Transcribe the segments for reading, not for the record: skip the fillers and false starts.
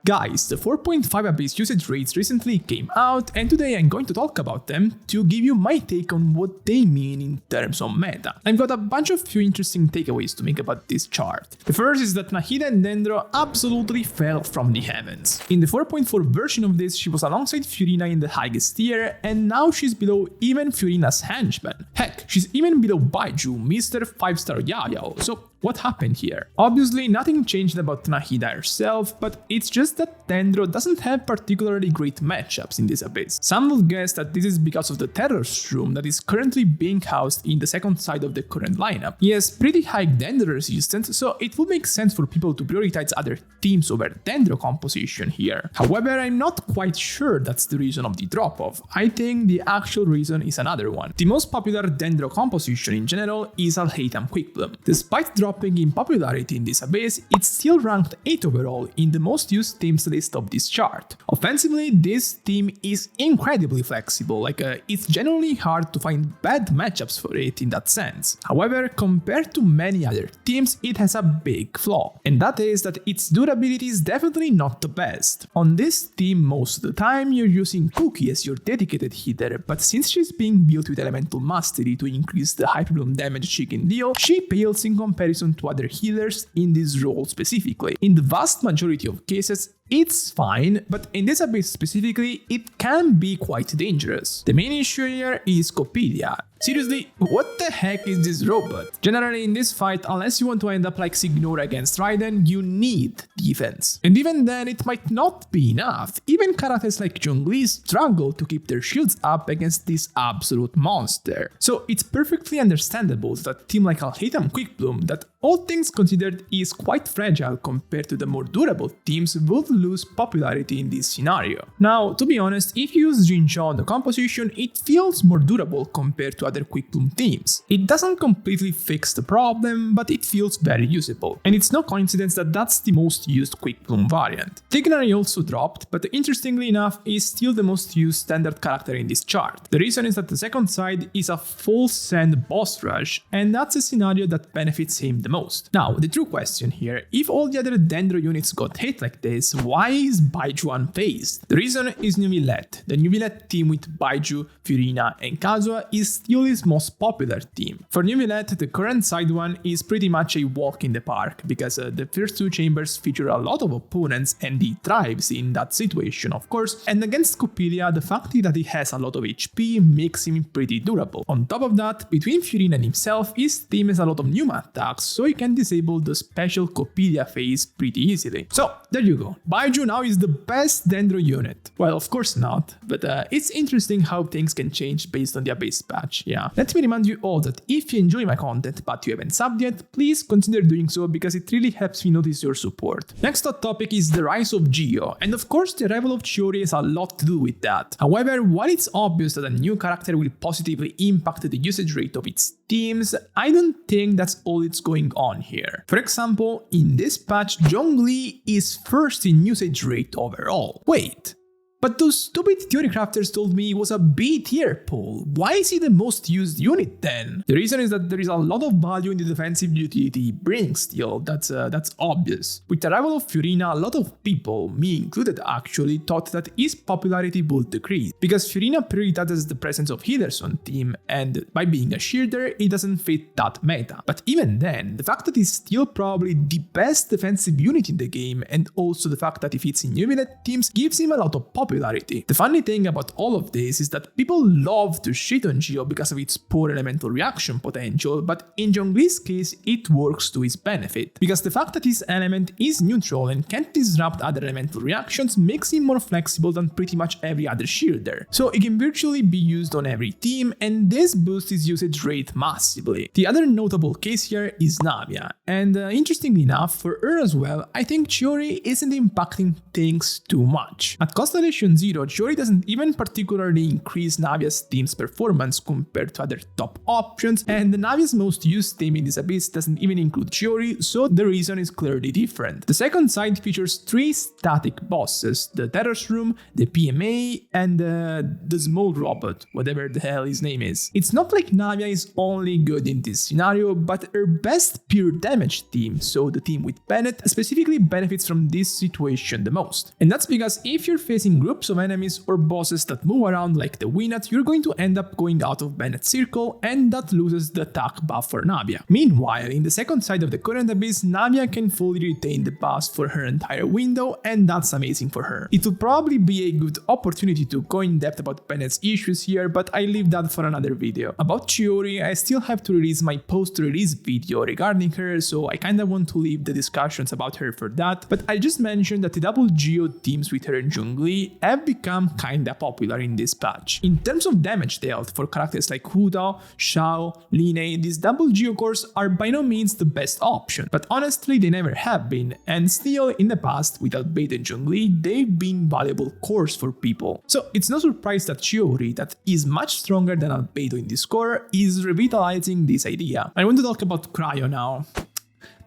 Guys, the 4.5 Abyss usage rates recently came out, and today I'm going to talk about them to give you my take on what they mean in terms of meta. I've got a bunch of few interesting takeaways to make about this chart. The first is that Nahida and Dendro absolutely fell from the heavens. In the 4.4 version of this, she was alongside Furina in the highest tier, and now she's below even Furina's henchman. Heck, she's even below Baiju, Mr. 5-star Yayao, so what happened here? Obviously, nothing changed about Nahida herself, but it's just that Dendro doesn't have particularly great matchups in this Abyss. Some would guess that this is because of the Terror Shroom that is currently being housed in the second side of the current lineup. He has pretty high Dendro resistance, so it would make sense for people to prioritize other teams over Dendro composition here. However, I'm not quite sure that's the reason of the drop-off. I think the actual reason is another one. The most popular Dendro composition in general is Al-Haytham Quickbloom. Despite dropping in popularity in this Abyss, it's still ranked 8 overall in the most used teams list of this chart. Offensively, this team is incredibly flexible, it's generally hard to find bad matchups for it in that sense. However, compared to many other teams, it has a big flaw, and that is that its durability is definitely not the best. On this team, most of the time you're using Cookie as your dedicated hitter, but since she's being built with Elemental Mastery to increase the hyperbloom damage she can deal, she pales in comparison to other healers in this role specifically. In the vast majority of cases, it's fine, but in this Abyss specifically, it can be quite dangerous. The main issue here is Coppelia. Seriously, what the heck is this robot? Generally in this fight, unless you want to end up like Signora against Raiden, you need defense. And even then, it might not be enough. Even characters like Zhongli struggle to keep their shields up against this absolute monster. So it's perfectly understandable that a team like Al-Haytham Quickbloom, that all things considered is quite fragile compared to the more durable teams, would lose popularity in this scenario. Now, to be honest, if you use Jinja on the composition, it feels more durable compared to other Quickbloom teams. It doesn't completely fix the problem, but it feels very usable. And it's no coincidence that that's the most used Quickbloom variant. Tighnari also dropped, but interestingly enough is still the most used standard character in this chart. The reason is that the second side is a full send boss rush, and that's a scenario that benefits him the most. Now, the true question here, if all the other Dendro units got hit like this, why is Baiju unfazed? The reason is Neuvillette. The Neuvillette team with Baiju, Furina, and Kazuha is still his most popular team. For Neuvillette, the current side one is pretty much a walk in the park, because the first two chambers feature a lot of opponents and he thrives in that situation, of course, and against Coppelia, the fact that he has a lot of HP makes him pretty durable. On top of that, between Furina and himself, his team has a lot of Pneuma attacks, so he can disable the special Coppelia phase pretty easily. So, there you go. Baiju now is the best Dendro unit. Well, of course not, but it's interesting how things can change based on the Abyss patch, yeah. Let me remind you all that if you enjoy my content but you haven't subbed yet, please consider doing so because it really helps me notice your support. Next hot topic is the rise of Geo, and of course the arrival of Chiori has a lot to do with that. However, while it's obvious that a new character will positively impact the usage rate of its teams, I don't think that's all it's going on here. For example, in this patch, Zhongli is first in usage rate overall. Wait, but those stupid theory crafters told me it was a B tier pull. Why is he the most used unit then? The reason is that there is a lot of value in the defensive utility he brings still, that's obvious. With the arrival of Furina, a lot of people, me included actually, thought that his popularity would decrease, because Furina prioritizes the presence of healers on team, and by being a shielder, it doesn't fit that meta. But even then, the fact that he's still probably the best defensive unit in the game, and also the fact that he fits in Neuvillette teams, gives him a lot of popularity. The funny thing about all of this is that people love to shit on Geo because of its poor elemental reaction potential, but in Zhongli's case it works to his benefit, because the fact that his element is neutral and can't disrupt other elemental reactions makes him more flexible than pretty much every other shielder. So it can virtually be used on every team, and this boosts his usage rate massively. The other notable case here is Navia, and interestingly enough, for her as well, I think Chiori isn't impacting things too much. At Constellation Station 0, Chiori doesn't even particularly increase Navia's team's performance compared to other top options, and Navia's most used team in this abyss doesn't even include Chiori, so the reason is clearly different. The second side features 3 static bosses, the Terror's Room, the PMA, and the small robot, whatever the hell his name is. It's not like Navia is only good in this scenario, but her best pure damage team, so the team with Bennett, specifically benefits from this situation the most. And that's because if you're facing groups of enemies or bosses that move around like the Winat, you're going to end up going out of Bennett's circle, and that loses the attack buff for Navia. Meanwhile, in the second side of the current abyss, Navia can fully retain the buffs for her entire window, and that's amazing for her. It will probably be a good opportunity to go in depth about Bennett's issues here, but I leave that for another video. About Chiori, I still have to release my post-release video regarding her, so I kinda want to leave the discussions about her for that, but I just mentioned that the double Geo teams with her and Zhongli have become kinda popular in this patch. In terms of damage dealt for characters like Huda, Xiao, Line, these double Geo cores are by no means the best option, but honestly they never have been, and still in the past with Albeit and Zhongli they've been valuable cores for people. So it's no surprise that Chiori, that is much stronger than Albedo in this core, is revitalizing this idea. I want to talk about Cryo now.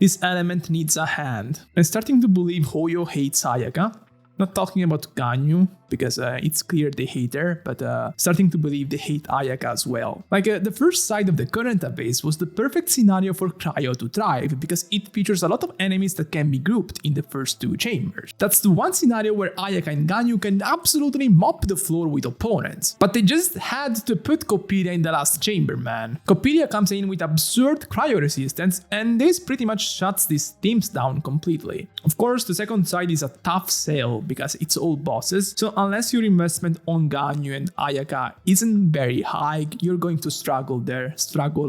This element needs a hand. I'm starting to believe Hoyo hates Ayaka. Not talking about Ganyu, because it's clear they hate her, but starting to believe they hate Ayaka as well. Like, the first side of the current abyss was the perfect scenario for Cryo to thrive, because it features a lot of enemies that can be grouped in the first 2 chambers. That's the one scenario where Ayaka and Ganyu can absolutely mop the floor with opponents. But they just had to put Coppelia in the last chamber, man. Coppelia comes in with absurd Cryo resistance, and this pretty much shuts these teams down completely. Of course, the second side is a tough sell, because it's all bosses, so unless your investment on Ganyu and Ayaka isn't very high, you're going to struggle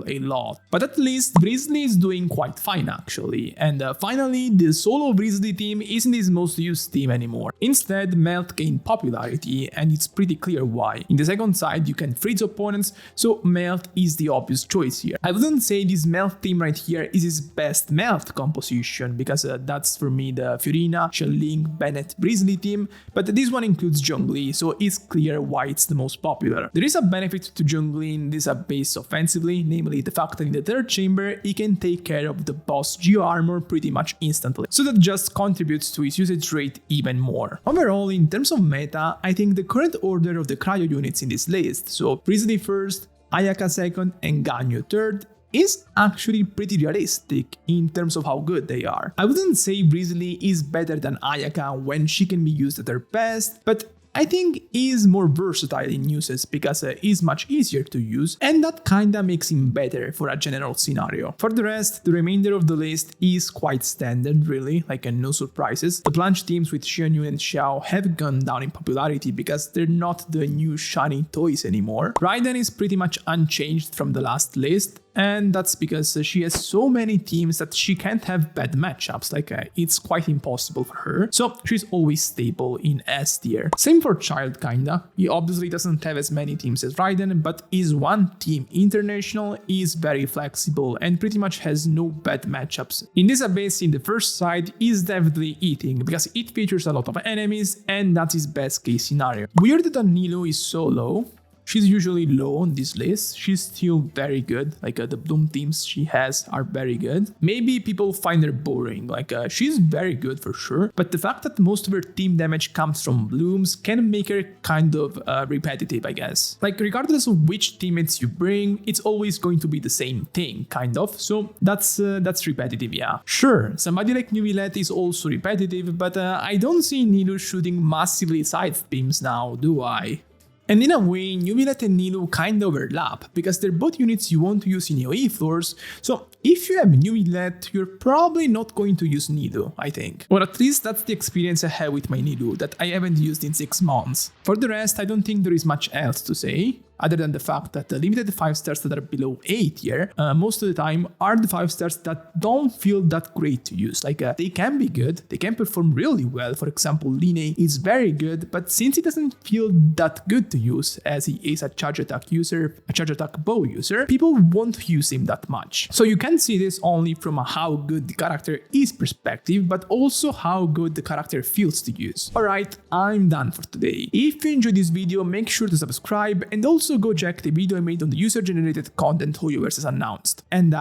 a lot. But at least Brizzly is doing quite fine actually, and finally the solo Brizzly team isn't his most used team anymore. Instead, Melt gained popularity, and it's pretty clear why. In the second side you can freeze opponents, so Melt is the obvious choice here. I wouldn't say this Melt team right here is his best Melt composition, because that's for me the Fiorina, Shelling, Bennett, Brizzly team, but this one includes Zhongli, so it's clear why it's the most popular. There is a benefit to Zhongli in this abyss offensively, namely the fact that in the third chamber he can take care of the boss Geo armor pretty much instantly, so that just contributes to his usage rate even more. Overall, in terms of meta, I think the current order of the Cryo units in this list, so Brizzly first, Ayaka second, and Ganyu third, is actually pretty realistic in terms of how good they are. I wouldn't say Brizzly is better than Ayaka when she can be used at her best, but I think is more versatile in uses because is much easier to use, and that kinda makes him better for a general scenario. For the rest, the remainder of the list is quite standard really, like no surprises. The plunge teams with Xianyun and Xiao have gone down in popularity because they're not the new shiny toys anymore. Raiden is pretty much unchanged from the last list, and that's because she has so many teams that she can't have bad matchups, like it's quite impossible for her, so she's always stable in S tier. Same for Child kinda, he obviously doesn't have as many teams as Raiden, but is one team international, is very flexible and pretty much has no bad matchups. In this abyss, in the first side, is definitely eating, because it features a lot of enemies and that's his best case scenario. Weird that Nilo is so low. She's usually low on this list, she's still very good, like the Bloom teams she has are very good. Maybe people find her boring, like she's very good for sure, but the fact that most of her team damage comes from Blooms can make her kind of repetitive, I guess. Like regardless of which teammates you bring, it's always going to be the same thing, kind of, so that's repetitive, yeah. Sure, somebody like Nubilet is also repetitive, but I don't see Nilo shooting massively side beams now, do I? And in a way, Nubilet and Nilo kinda overlap, because they're both units you want to use in AoE floors, so if you have Nubilet, you're probably not going to use Nilo, I think. Or at least that's the experience I have with my Nilo, that I haven't used in 6 months. For the rest, I don't think there is much else to say. other than the fact that the limited 5 stars that are below 8 here, most of the time are the 5 stars that don't feel that great to use. Like they can be good, they can perform really well. For example, Line is very good, but since he doesn't feel that good to use as he is a charge attack user, a charge attack bow user, people won't use him that much. So you can see this only from a how good the character is perspective, but also how good the character feels to use. Alright, I'm done for today. If you enjoyed this video, make sure to subscribe and also go check the video I made on the user-generated content Hoyoverse has announced. And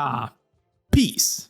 peace!